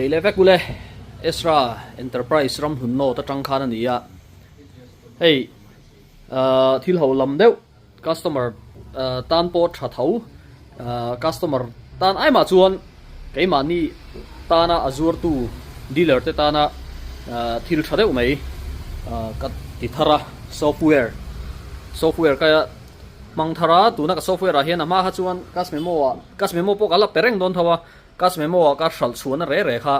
le vekule Ezra Enterprise ram hunno ta tangkhan ania hey thil ho lam deuh customer tan po tha thau customer tan ai ma chuan cái mà ni tana azur tu dealer te tana thil tha deuh mai ka ti thara software ka mang thara tu na ka software a hian ama ha chuan kasmemo po kala pereng don thawa kasmemo ka sal chuan re re kha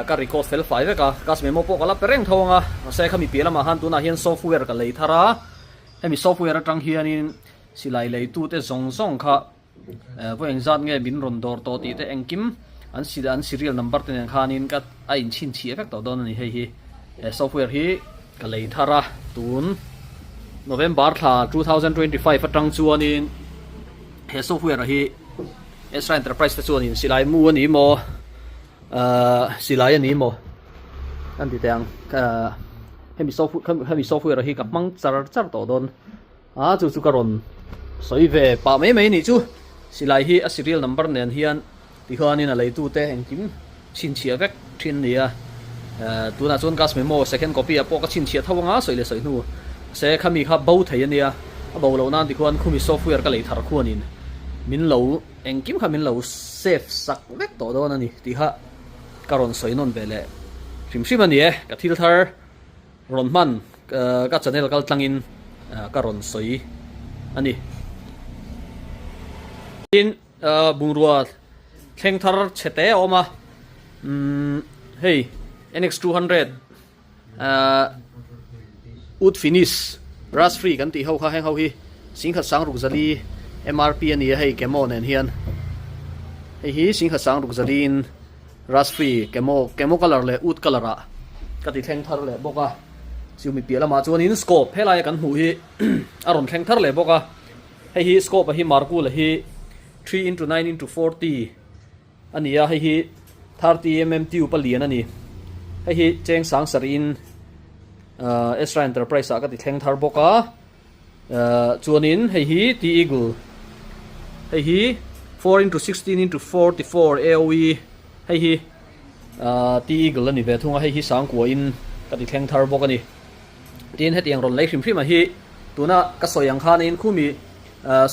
ka record fel file ka kasmemo po kala pereng thawanga se khami pela ma han tu na hian software ka lei thara hemi software atang hianin silai lei tu te zong zong kha vo engzat nge bin ron dor to ti te engkim an serial number te khanin ka a in chin chi effect to don ni hei hi software hi ka lei thara tun November tha 2025 atang chuanin he software hi Ezra Enterprise te chuanin silai mu ani mo silai ani mo an ti tang hemi software hi ka mang char to don chu karon soi ve pa mai ni chu silai hi a serial number nen hian ti khanin a leitu te engkim chin chia vek thin nia tuna chon gas memo second copy a poka chin chia thawanga soile soi nu se khami kha bo thei ania a bo lo nan ti khuan khumi software ka lei thar khuanin min lo engkim kha min lo save sak vek to don ani ti kha karon soi non bele rim ani ka thil thar ron man ka channel kal tlangin karon soi ani in bungrua thleng thar chete oma hey NX200 wood finish rust free kan ti ho kha heng ho hi sing kha sang ruk zali MRP ani hei kemo nen hian hi sing kha sang ruk zali in rust free kemo color le wood color a ka ti thleng thar le boka siumi piala ma chuan in scope helai kan hu hi aron thleng thar le boka hei hi scope hi marku le hi 3x9x40 ania hei hi 30mm tube palian ani hei hi cheng sang sarin Ezra Enterprise a ka ti thleng thar boka chuanin hei hi T Eagle hei hi 4x16x44 AOE hei hi T Eagle ani ve thunga hei hi sang ko in ka ti thleng thar boka ni tin hetiang ron lei hrim a hi tuna ka soyang khan in khumi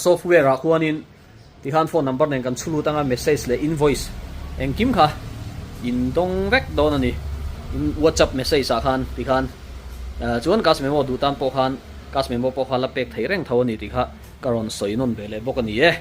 software a khuanin ti han phone number nen kan chulu tanga message le invoice engkim kha in dong vek don ani in WhatsApp message a khan ti khan chuan kas memo du tan po khan kas memo po khala pek thei reng thawani ti kha karon soinon bele bokani e